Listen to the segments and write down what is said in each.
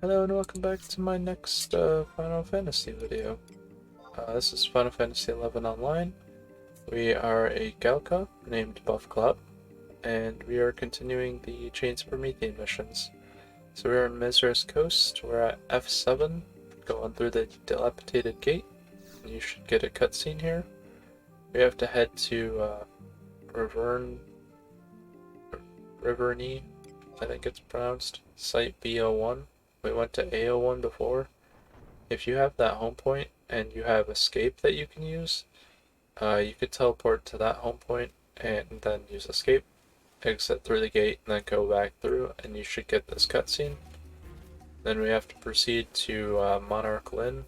Hello and welcome back to my next Final Fantasy video. This is Final Fantasy XI Online. We are a Galka named Buffclap, and we are continuing the Chains of Promethia missions. So we're on Mizra's Coast, we're at F7, going through the dilapidated gate. You should get a cutscene here. We have to head to Riverny, I think it's pronounced, Site B01. We went to A01 before. If you have that home point and you have escape that you can use, you could teleport to that home point and then use escape, exit through the gate, and then go back through, and you should get this cutscene. Then we have to proceed to Monarch Lyn,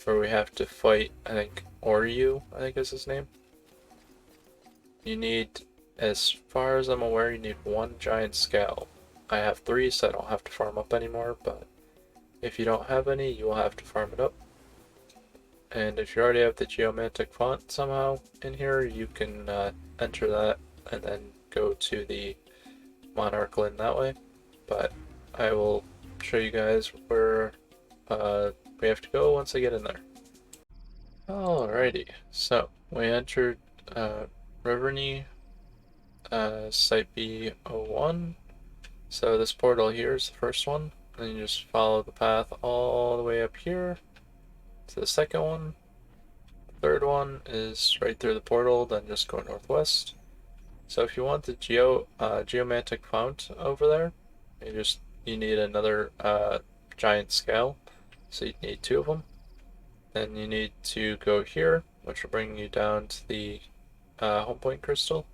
where we have to fight, I think, Oryu, I think is his name. You need, as far as I'm aware, you need one giant scale. I have 3, so I don't have to farm up anymore, but if you don't have any, you will have to farm it up. And if you already have the geomantic font somehow in here, you can enter that and then go to the Monarch Lyn that way. But I will show you guys where we have to go once I get in there. Alrighty, so we entered Riverny, Site B01. So this portal here is the first one, and you just follow the path all the way up here to the second one. The third one is right through the portal, then just go northwest. So if you want the geomantic fount over there, you need another giant scale, so you need 2 of them. Then you need to go here, which will bring you down to the home point crystal,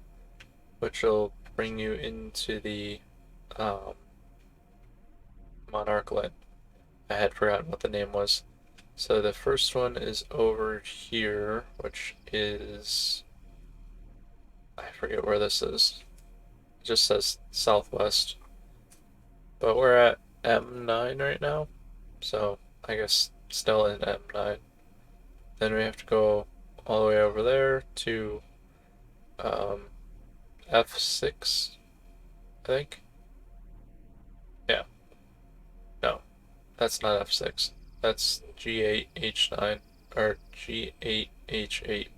which will bring you into the Monarch Lyn. I had forgotten what the name was. So the first one is over here, which is... I forget where this is. It just says southwest. But we're at M9 right now, so I guess still in M9. Then we have to go all the way over there to F6, I think. Yeah. No, that's not F6. That's G8H9, or G8H8.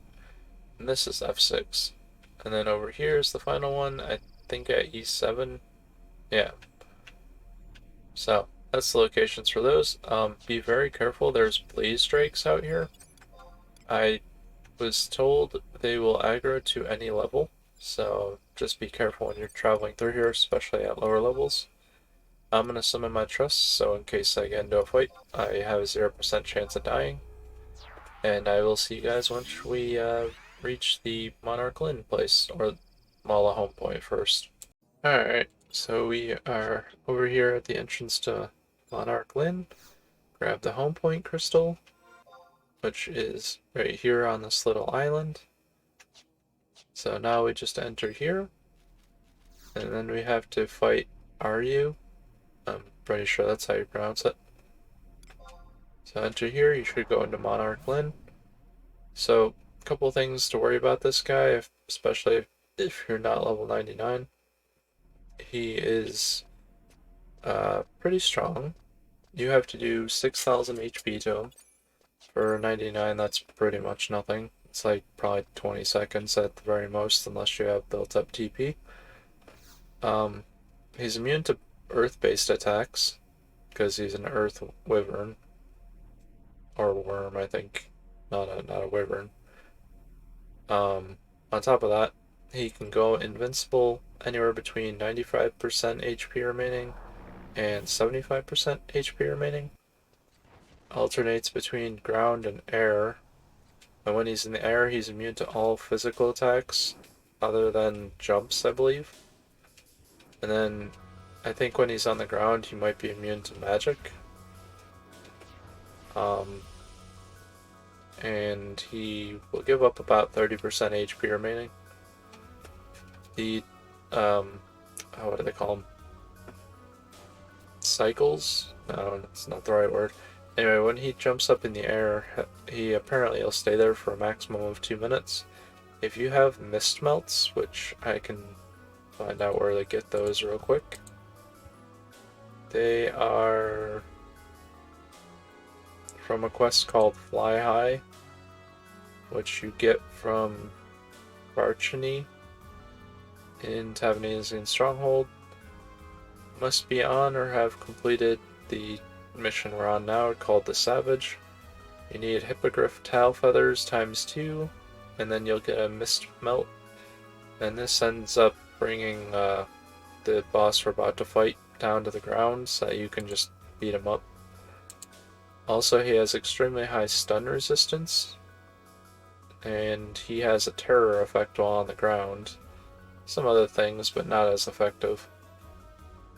And this is F6. And then over here is the final one, I think at E7. Yeah. So, that's the locations for those. Be very careful, there's blaze drakes out here. I was told they will aggro to any level, so just be careful when you're traveling through here, especially at lower levels. I'm gonna summon my trust, so in case I get into a fight, I have a 0% chance of dying. And I will see you guys once we reach the Monarch Lyn place, or Mala home point first. Alright, so we are over here at the entrance to Monarch Lyn. Grab the home point crystal, which is right here on this little island. So now we just enter here, and then we have to fight Aryu. I'm pretty sure that's how you pronounce it. So enter here, you should go into Monarch Lyn. So a couple things to worry about this guy, especially if you're not level 99. He is pretty strong. You have to do 6,000 HP to him. For 99, that's pretty much nothing. It's like probably 20 seconds at the very most, unless you have built up TP. He's immune to earth-based attacks, because he's an earth wyvern. Or worm, I think. Not a wyvern. On top of that, he can go invincible anywhere between 95% HP remaining and 75% HP remaining. Alternates between ground and air. And when he's in the air, he's immune to all physical attacks other than jumps, I believe. And then I think when he's on the ground, he might be immune to magic. And he will give up about 30% HP remaining. The, what do they call them? Cycles? No, that's not the right word. Anyway, when he jumps up in the air, he apparently will stay there for a maximum of 2 minutes. If you have mist melts, which I can find out where they get those real quick. They are from a quest called Fly High, which you get from Barchany in Tavnesian Stronghold. Must be on or have completed the mission we're on now called the Savage. You need Hippogriff Tail Feathers ×2, and then you'll get a Mist Melt. And this ends up bringing the boss we're about to fight down to the ground so that you can just beat him up. Also, he has extremely high stun resistance, and he has a terror effect while on the ground. Some other things, but not as effective.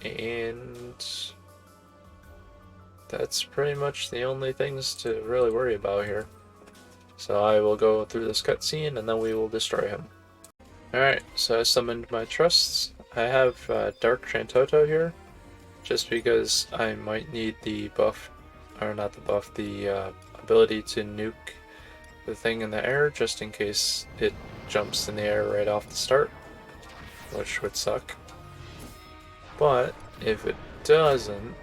And that's pretty much the only things to really worry about here. So I will go through this cutscene and then we will destroy him. Alright, so I summoned my trusts. I have Dark Shantoto here, just because I might need the buff, or not the buff, the ability to nuke the thing in the air, just in case it jumps in the air right off the start, which would suck. But if it doesn't,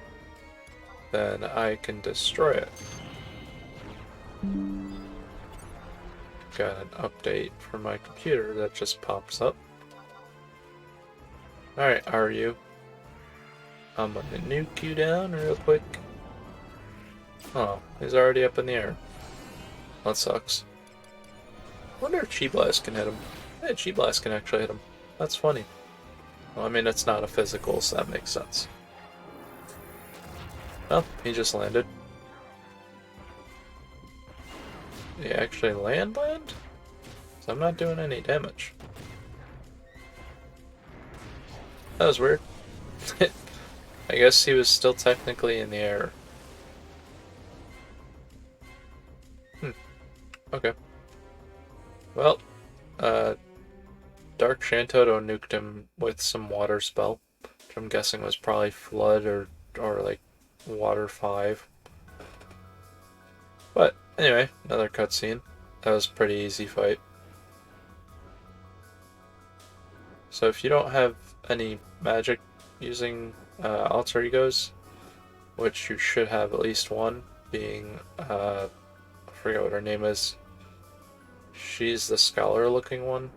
then I can destroy it. Got an update for my computer that just pops up. Alright, are you? I'm gonna nuke you down real quick. Oh, he's already up in the air. That sucks. Wonder if Chi Blast can hit him. Yeah, Chi Blast can actually hit him. That's funny. Well, I mean, it's not a physical, so that makes sense. Oh, he just landed. Did he actually land? So I'm not doing any damage. That was weird. I guess he was still technically in the air. Okay. Well, Dark Shantoto nuked him with some water spell, which I'm guessing was probably Flood or like Water 5. But anyway, another cutscene. That was a pretty easy fight. So if you don't have any magic using alter egos, which you should have at least one, being I forget what her name is. She's the scholar looking one.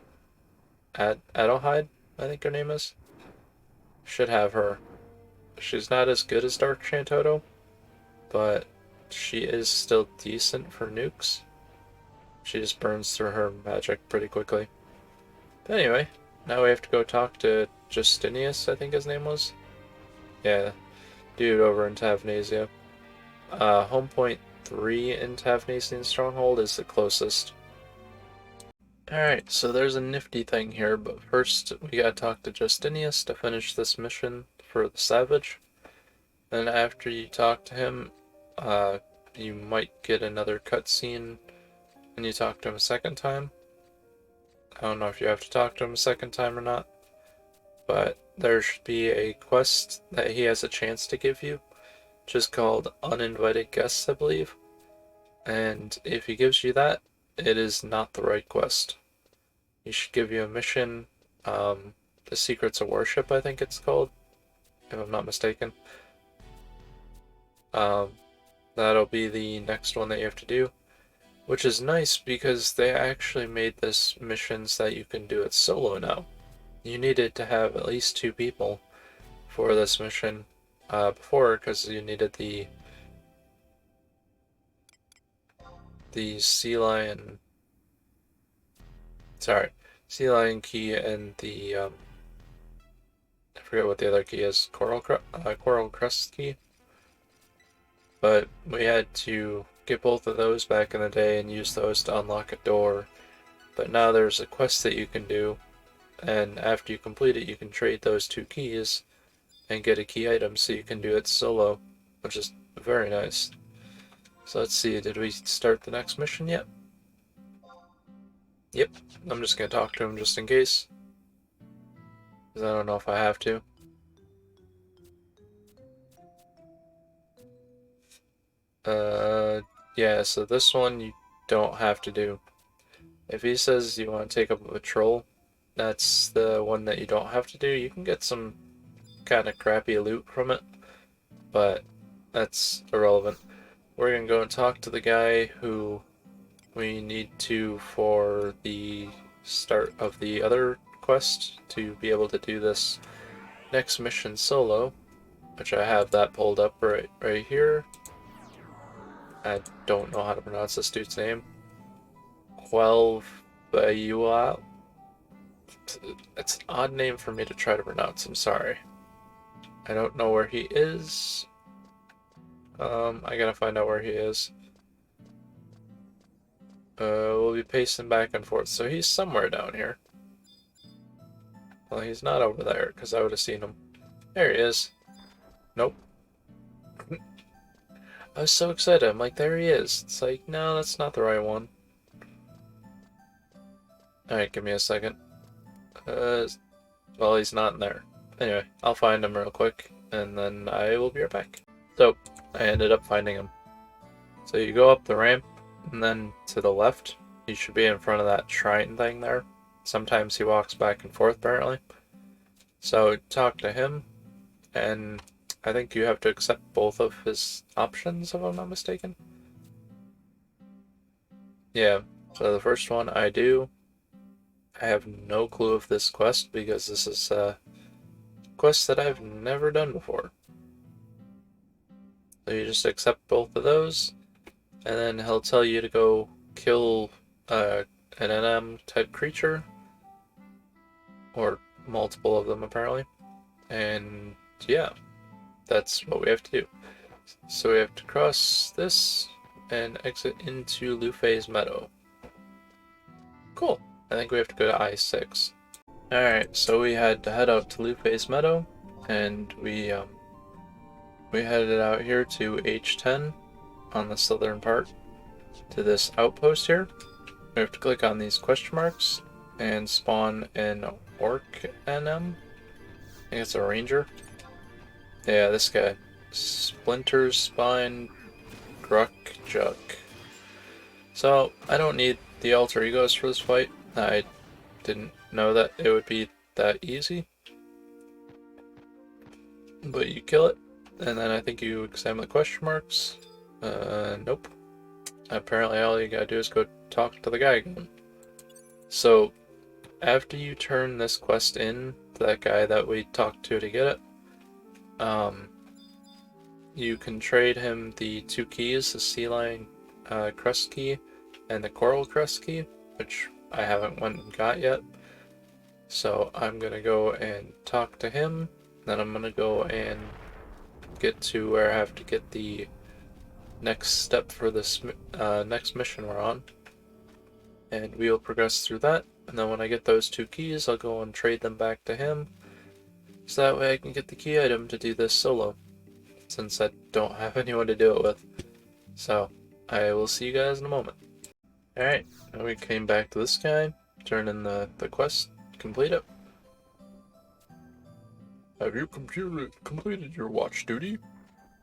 Adelheid, I think her name is. Should have her. She's not as good as Dark Shantoto, but she is still decent for nukes. She just burns through her magic pretty quickly. But anyway, now we have to go talk to Justinius, I think his name was. Yeah, dude over in Tavnesia. Home point 3 in Tavnesian Stronghold is the closest. Alright, so there's a nifty thing here, but first we gotta talk to Justinius to finish this mission for the Savage. Then after you talk to him, you might get another cutscene when you talk to him a second time. I don't know if you have to talk to him a second time or not, but there should be a quest that he has a chance to give you, which is called Uninvited Guests, I believe. And if he gives you that, it is not the right quest. He should give you a mission, the Secrets of Worship, I think it's called, if I'm not mistaken. That'll be the next one that you have to do, which is nice because they actually made this mission so that you can do it solo now. You needed to have at least 2 people for this mission before, because you needed the sea lion key and the I forget what the other key is, coral crest key. But we had to get both of those back in the day and use those to unlock a door. But now there's a quest that you can do, and after you complete it, you can trade those 2 keys and get a key item so you can do it solo, which is very nice. So let's see, did we start the next mission yet? Yep, I'm just going to talk to him just in case, because I don't know if I have to. Yeah, so this one you don't have to do. If he says you want to take up a patrol, that's the one that you don't have to do. You can get some kind of crappy loot from it, but that's irrelevant. we're gonna go and talk to the guy who we need to for the start of the other quest to be able to do this next mission solo, which I have that pulled up right here. I don't know how to pronounce this dude's name. 12 Bayua. It's an odd name for me to try to pronounce, I'm sorry. I don't know where he is. I gotta find out where he is. We'll be pacing back and forth, so he's somewhere down here. Well, he's not over there, because I would have seen him. There he is. Nope. I was so excited, I'm like, there he is. It's like, no, that's not the right one. Alright, give me a second. Well, he's not in there. Anyway, I'll find him real quick, and then I will be right back. So, I ended up finding him. So you go up the ramp, and then to the left, you should be in front of that shrine thing there. Sometimes he walks back and forth, apparently. So, talk to him, and I think you have to accept both of his options, if I'm not mistaken. Yeah, so the first one I do. I have no clue of this quest because this is a quest that I've never done before. So you just accept both of those, and then he'll tell you to go kill an NM type creature, or multiple of them apparently, and yeah, that's what we have to do. So we have to cross this and exit into Lufei's Meadow. Cool. I think we have to go to I-6. Alright, so we had to head out to Lufei's Meadow, and we headed out here to H10 on the southern part to this outpost here. We have to click on these question marks and spawn an Orc NM. I think it's a ranger. Yeah, this guy. Splinter's Spine Gruck Juck. So, I don't need the alter egos for this fight. I didn't know that it would be that easy. But you kill it, and then I think you examine the question marks. Nope. Apparently all you gotta do is go talk to the guy again. So, after you turn this quest in to that guy that we talked to get it, you can trade him the 2 keys, the Sea Lion Crest Key and the Coral Crest Key, which I haven't went and got yet. So I'm gonna go and talk to him, then I'm gonna go and get to where I have to get the next step for this next mission we're on. And we'll progress through that, and then when I get those 2 keys, I'll go and trade them back to him. So that way I can get the key item to do this solo, since I don't have anyone to do it with. So, I will see you guys in a moment. Alright, now we came back to this guy, turn in the quest, complete it. Have you completed your watch duty?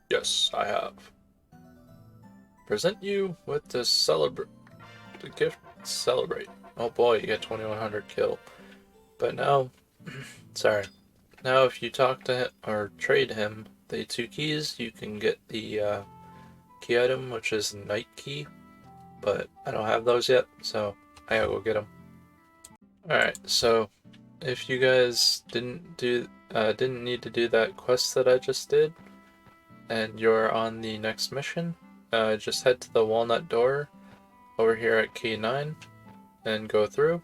Yes, I have. Present you with the gift celebrate. Oh boy, you get 2100 kill. But now, sorry. Now if you talk to him, or trade him, the 2 keys, you can get the key item, which is Night Key. But I don't have those yet, so I gotta go get them. Alright, so if you guys didn't need to do that quest that I just did, and you're on the next mission, just head to the Walnut Door over here at K9 and go through.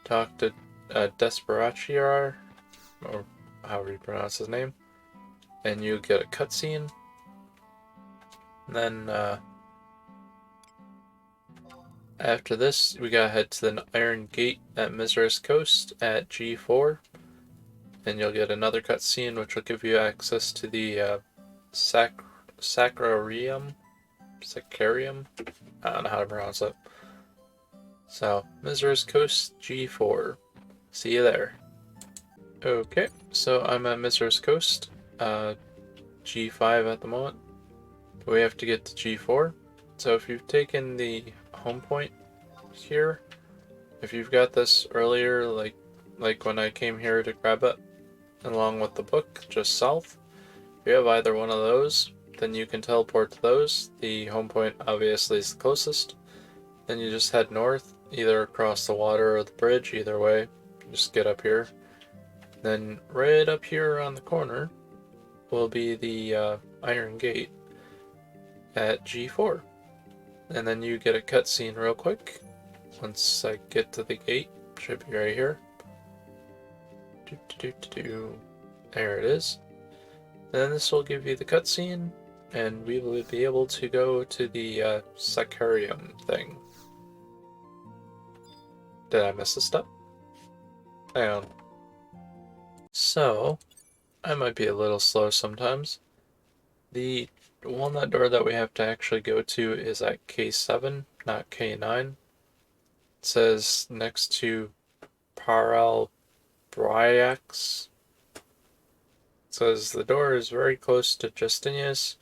Talk to Desperachiar, or however you pronounce his name, and you get a cutscene. Then after this, we gotta head to the Iron Gate at Mizra's Coast at G4, and you'll get another cutscene which will give you access to the Sacrarium. I don't know how to pronounce it. So, Mizra's Coast G4. See you there. Okay, so I'm at Mizra's Coast, G5 at the moment. We have to get to G4. So if you've taken the home point here, if you've got this earlier, like when I came here to grab it, along with the book, just south, if you have either one of those, then you can teleport to those. The home point obviously is the closest. Then you just head north, either across the water or the bridge, either way. Just get up here. Then right up here on the corner will be the Iron Gate at G4. And then you get a cutscene real quick. Once I get to the gate, should be right here. There it is. Then this will give you the cutscene, and we will be able to go to the Sacarium thing. Did I miss a step? Hang on. So, I might be a little slow sometimes. The walnut door that we have to actually go to is at K7, not K9. It says next to Paral Bryax. It says the door is very close to Justinius.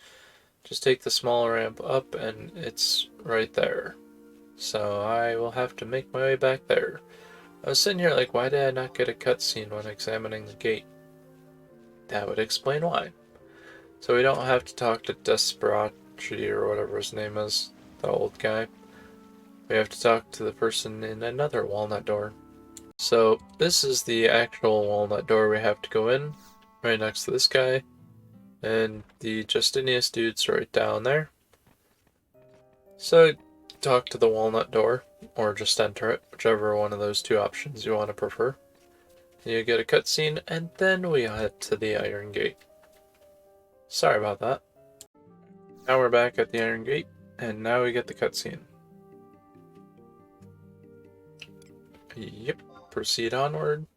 Just take the small ramp up and it's right there. So I will have to make my way back there. I was sitting here like, why did I not get a cutscene when examining the gate? That would explain why. So we don't have to talk to Desperati or whatever his name is, the old guy. We have to talk to the person in another walnut door. So this is the actual walnut door we have to go in, right next to this guy. And the Justinius dude's right down there. So talk to the walnut door, or just enter it, whichever one of those two options you want to prefer. You get a cutscene, and then we head to the Iron Gate. Sorry about that. Now we're back at the Iron Gate, and now we get the cutscene. Yep, proceed onward.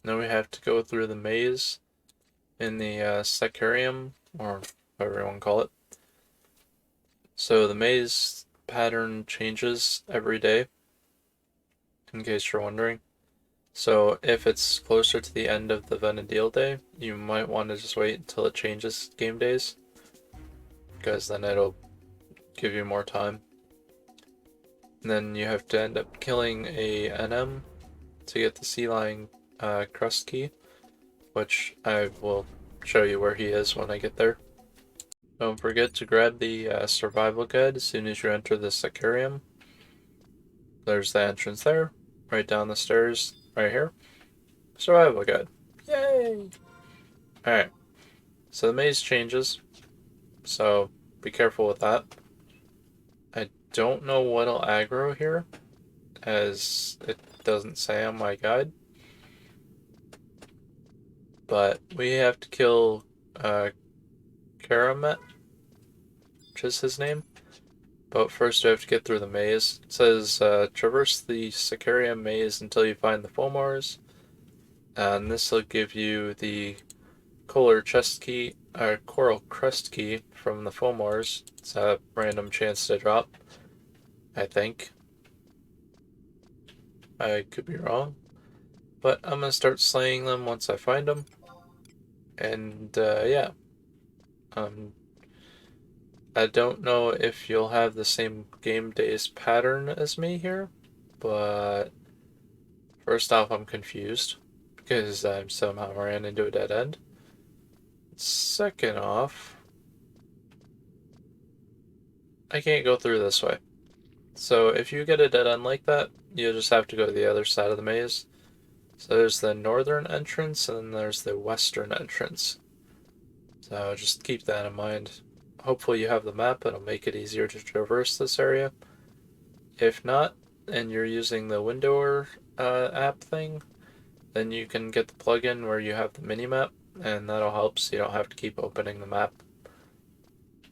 Now we have to go through the maze in the Sacarium, or whatever you want to call it. So the maze pattern changes every day, in case you're wondering. So if it's closer to the end of the Venedil day, you might want to just wait until it changes game days, because then it'll give you more time. And then you have to end up killing a NM to get the Sea Lion crust key, which I will show you where he is when I get there. Don't forget to grab the survival guide as soon as you enter the Sacarium. There's the entrance there, right down the stairs, right here. Survival guide. Yay! Alright, so the maze changes, so be careful with that. I don't know what'll aggro here, as it doesn't say on my guide. But we have to kill Karamet, which is his name. But first we have to get through the maze. It says, traverse the Sacarium maze until you find the Fomors. And this will give you the Coral Crust Key from the Fomors. It's a random chance to drop, I think. I could be wrong. But I'm going to start slaying them once I find them. And, yeah. I don't know if you'll have the same game days pattern as me here, but first off, I'm confused because I somehow ran into a dead end. Second off, I can't go through this way. So if you get a dead end like that, you'll just have to go to the other side of the maze. So there's the northern entrance and then there's the western entrance. So just keep that in mind. Hopefully you have the map, it'll make it easier to traverse this area. If not, and you're using the Windower app thing, then you can get the plugin where you have the mini-map, and that'll help so you don't have to keep opening the map.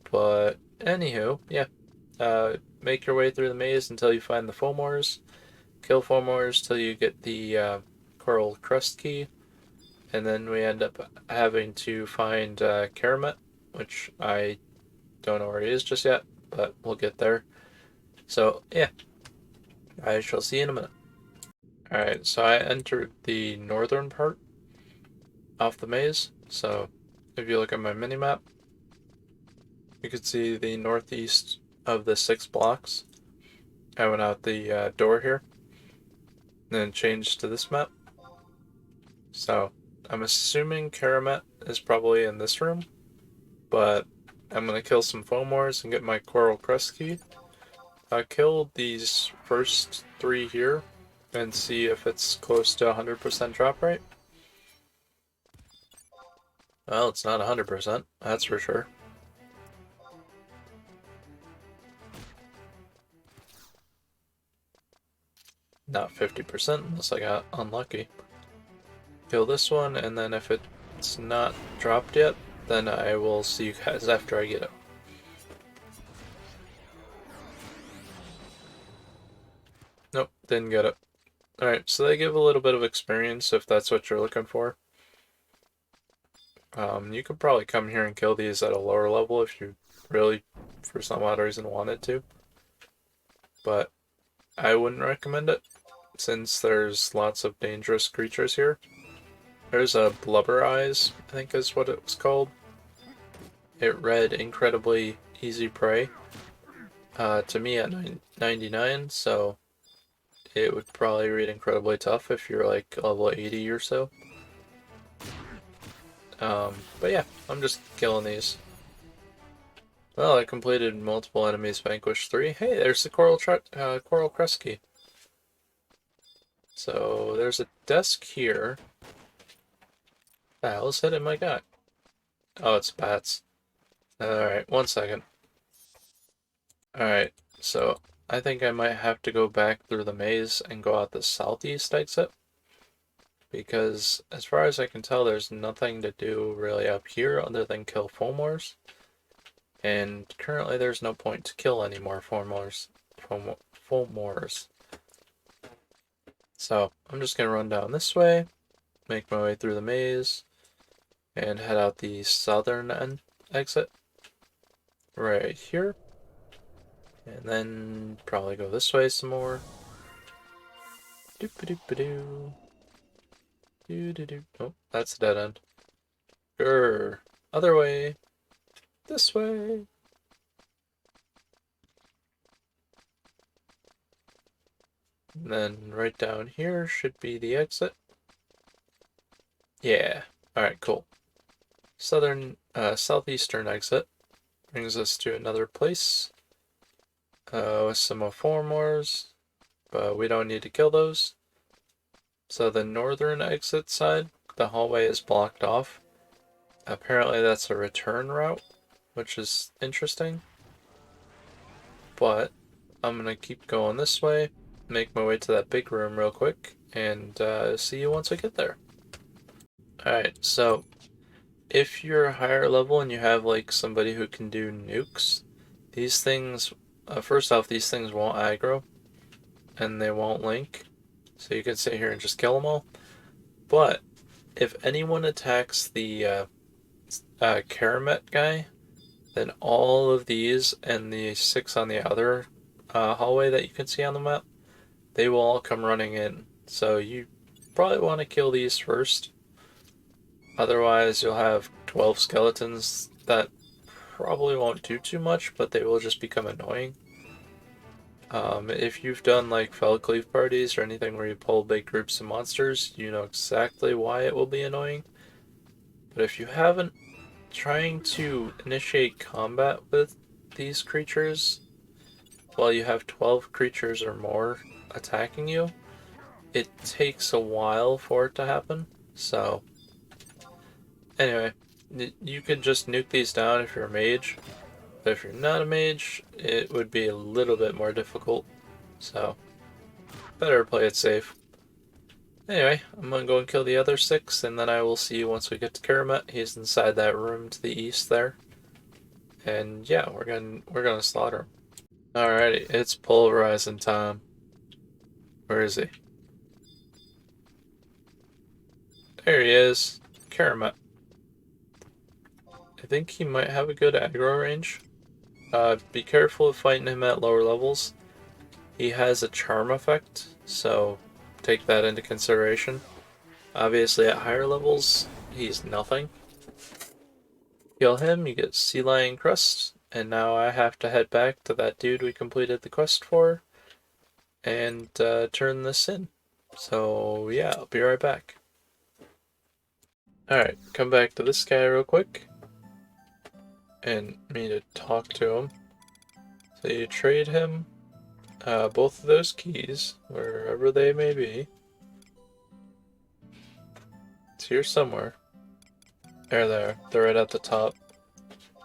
But anywho, yeah. Make your way through the maze until you find the Fomors. Kill Fomors till you get the Coral Crust Key. And then we end up having to find Karamet, which I don't know where he is just yet, but we'll get there. So, yeah. I shall see you in a minute. Alright, so I entered the northern part off the maze. So, if you look at my minimap, you can see the northeast of the 6 blocks. I went out the door here, and then changed to this map. So, I'm assuming Karamet is probably in this room. but I'm gonna kill some Fomors and get my Coral Crest key. Kill these first 3 here and see if it's close to 100% drop rate. Well, it's not 100%, that's for sure. Not 50% unless I got unlucky. Kill this one, and then if it's not dropped yet, then I will see you guys after I get it. Nope, didn't get it. Alright, so they give a little bit of experience if that's what you're looking for. You could probably come here and kill these at a lower level if you really, for some odd reason, wanted to. But I wouldn't recommend it, since there's lots of dangerous creatures here. There's a Blubber Eyes, I think is what it was called. It read incredibly easy prey to me at 99, so it would probably read incredibly tough if you're like level 80 or so. But yeah, I'm just killing these. Well, I completed multiple enemies vanquished 3. Hey, there's the Coral Crest key. So there's a desk here. The hell is hitting my guy? Oh, it's bats. Alright, 1 second. Alright, so I think I might have to go back through the maze and go out the southeast exit. Because as far as I can tell, there's nothing to do really up here other than kill Fomors. And currently there's no point to kill any more Fomors. So I'm just going to run down this way, make my way through the maze, and head out the southern exit right here. And then probably go this way some more. Doop-a-doop-a-doo. Doo-doo-doo. Oh, that's a dead end. Grr. Other way. This way. And then right down here should be the exit. Yeah. Alright, cool. Southeastern exit brings us to another place with some more Fomors, but we don't need to kill those. So the northern exit side, the hallway is blocked off. Apparently that's a return route, which is interesting. But I'm gonna keep going this way, make my way to that big room real quick, and see you once I get there. Alright, so if you're a higher level and you have like somebody who can do nukes, these things, first off, these things won't aggro, and they won't link, so you can sit here and just kill them all. But if anyone attacks the Karamet guy, then all of these and the 6 on the other hallway that you can see on the map, they will all come running in. So you probably want to kill these first. Otherwise, you'll have 12 skeletons that probably won't do too much, but they will just become annoying. If you've done like Fellcleave parties or anything where you pull big groups of monsters, you know exactly why it will be annoying. But if you haven't, trying to initiate combat with these creatures while you have 12 creatures or more attacking you, it takes a while for it to happen. So anyway, you could just nuke these down if you're a mage, but if you're not a mage, it would be a little bit more difficult, so better play it safe. Anyway, I'm gonna go and kill the other 6, and then I will see you once we get to Karamet. He's inside that room to the east there. And yeah, we're gonna slaughter him. Alrighty, it's pulverizing time. Where is he? There he is. Karamet. I think he might have a good aggro range. Be careful of fighting him at lower levels. He has a charm effect, so take that into consideration. Obviously at higher levels, he's nothing. Kill him, you get Sea Lion Crust, and now I have to head back to that dude we completed the quest for, and turn this in. So yeah, I'll be right back. Alright, come back to this guy real quick. and me to talk to him. So you trade him both of those keys, wherever they may be. It's here somewhere. There. They're right at the top.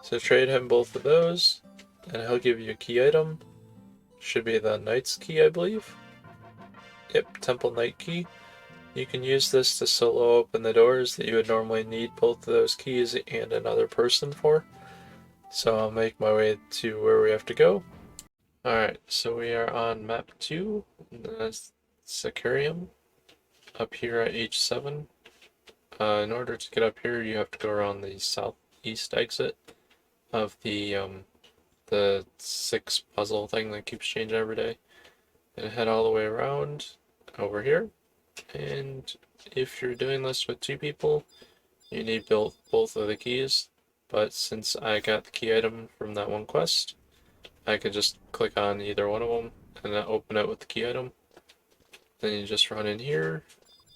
So trade him both of those, and he'll give you a key item. Should be the Knight's key, I believe. Yep, Temple Knight key. You can use this to solo open the doors that you would normally need both of those keys and another person for. So I'll make my way to where we have to go. Alright, so we are on map 2, Sicarium, up here at H7. In order to get up here, you have to go around the southeast exit of the 6 puzzle thing that keeps changing every day, and head all the way around over here. And if you're doing this with 2 people, you need both of the keys. But since I got the key item from that one quest, I can just click on either one of them and then open it with the key item. Then you just run in here,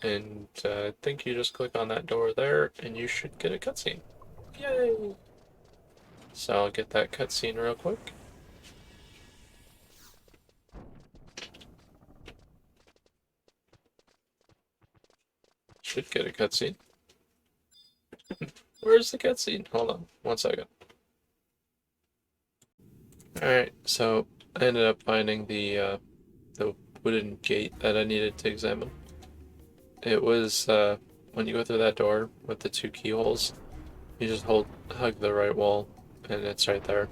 and I think you just click on that door there, and you should get a cutscene. Yay! So I'll get that cutscene real quick. Should get a cutscene. Where's the cutscene? Hold on, 1 second. Alright, so I ended up finding the wooden gate that I needed to examine. It was when you go through that door with the 2 keyholes, you just hug the right wall, and it's right there.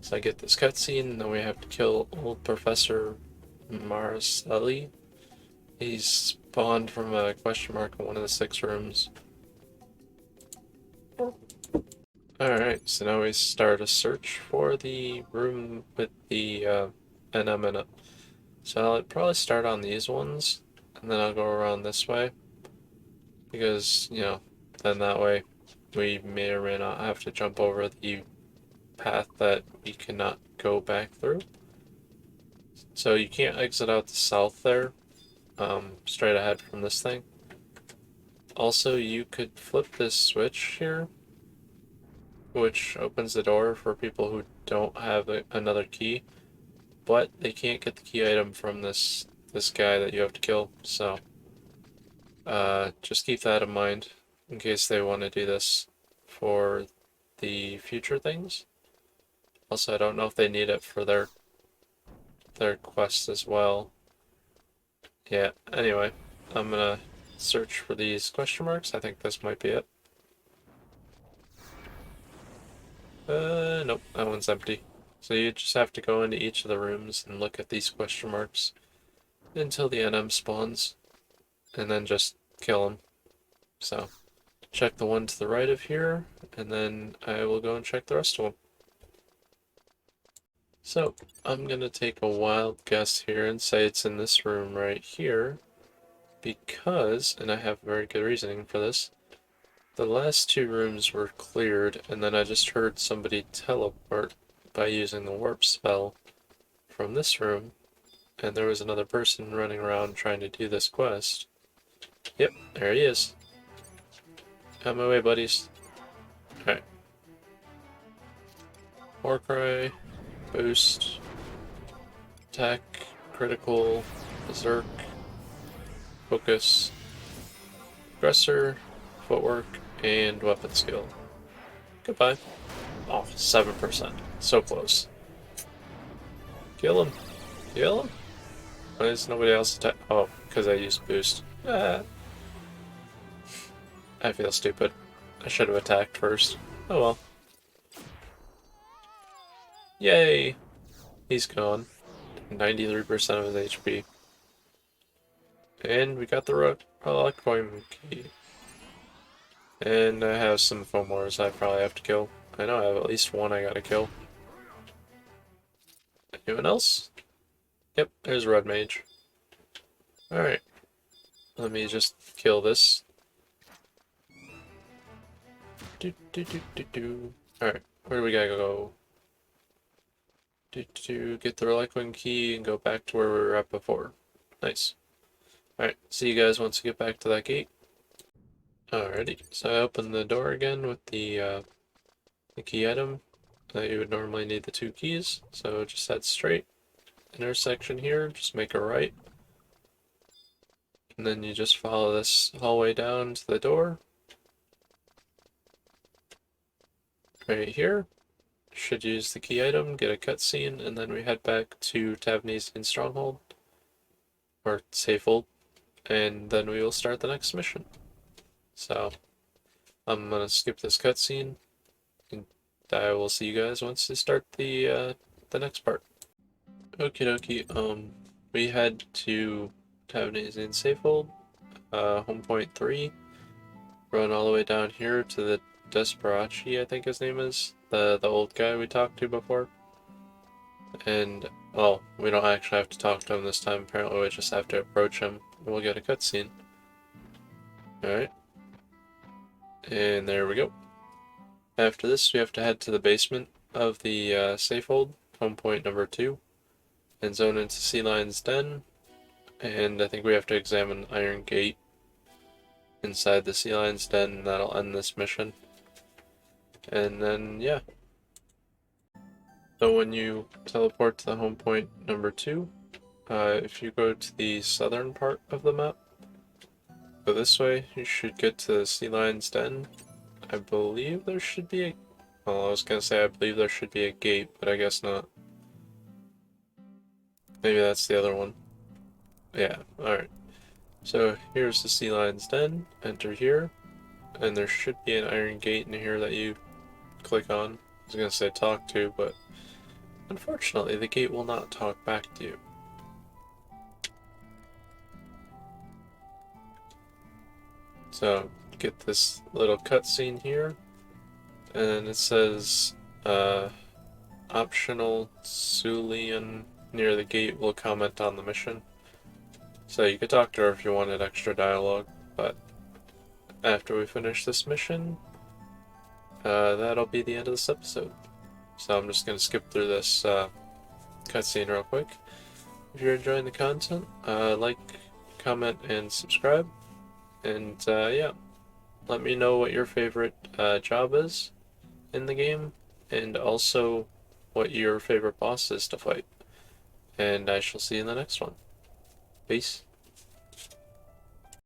So I get this cutscene, and then we have to kill old Professor Marcelli. He's spawned from a question mark in one of the 6 rooms. Alright, so now we start a search for the room with the NM in it. So I'll probably start on these ones, and then I'll go around this way. Because, then that way we may or may not have to jump over the path that we cannot go back through. So you can't exit out the south there, straight ahead from this thing. Also, you could flip this switch here, which opens the door for people who don't have another key, but they can't get the key item from this guy that you have to kill, so just keep that in mind in case they want to do this for the future things. Also, I don't know if they need it for their quest as well. Yeah, anyway, I'm gonna search for these question marks. I think this might be it. Nope, that one's empty. So you just have to go into each of the rooms and look at these question marks until the NM spawns, and then just kill them. So, check the one to the right of here, and then I will go and check the rest of them. So, I'm gonna take a wild guess here and say it's in this room right here, because, and I have very good reasoning for this, the last 2 rooms were cleared, and then I just heard somebody teleport by using the warp spell from this room, and there was another person running around trying to do this quest. Yep, there he is. On my way, buddies. Alright. Warcry, boost, attack, critical, berserk, focus, aggressor, footwork, and weapon skill. Goodbye. Oh, 7%. So close. Kill him. Kill him? Why is nobody else attack? Oh, because I used boost. Ah. I feel stupid. I should have attacked first. Oh well. Yay! He's gone. 93% of his HP. And we got the rock coin key. And I have some foam wars I probably have to kill. I know I have at least one I gotta kill. Anyone else? Yep, there's Red Mage. Alright. Let me just kill this. Alright, where do we gotta go? Get the Relic Wing key and go back to where we were at before. Nice. Alright, see you guys once we get back to that gate. Alrighty, so I opened the door again with the the key item, you would normally need the 2 keys, so just head straight. Intersection here, just make a right. And then you just follow this hallway down to the door. Right here. Should use the key item, get a cutscene, and then we head back to Tavnesian Stronghold. Or Safehold. And then we will start the next mission. So, I'm gonna skip this cutscene. And I will see you guys once they start the next part. Okie dokie, we head to Tavnesian Safehold, home point 3. Run all the way down here to the Desperacci, I think his name is, the old guy we talked to before. And, well, we don't actually have to talk to him this time, apparently we just have to approach him, and we'll get a cutscene. Alright. And there we go. After this, we have to head to the basement of the Safehold, home point number 2, and zone into Sea Lion's Den, and I think we have to examine Iron Gate inside the Sea Lion's Den, and that'll end this mission. And then, yeah. So when you teleport to the home point number 2, if you go to the southern part of the map, go this way, you should get to the Sea Lion's Den. I believe there should be a... Well, I was gonna say I believe there should be a gate, but I guess not. Maybe that's the other one. Yeah, alright. So here's the Sea Lion's Den. Enter here. And there should be an iron gate in here that you click on. I was gonna say talk to, but unfortunately the gate will not talk back to you. So get this little cutscene here, and it says optional Sulian near the gate will comment on the mission. So you could talk to her if you wanted extra dialogue, but after we finish this mission, that'll be the end of this episode. So I'm just going to skip through this cutscene real quick. If you're enjoying the content, like, comment, and subscribe. And yeah, let me know what your favorite job is in the game, and also what your favorite boss is to fight. And I shall see you in the next one. Peace.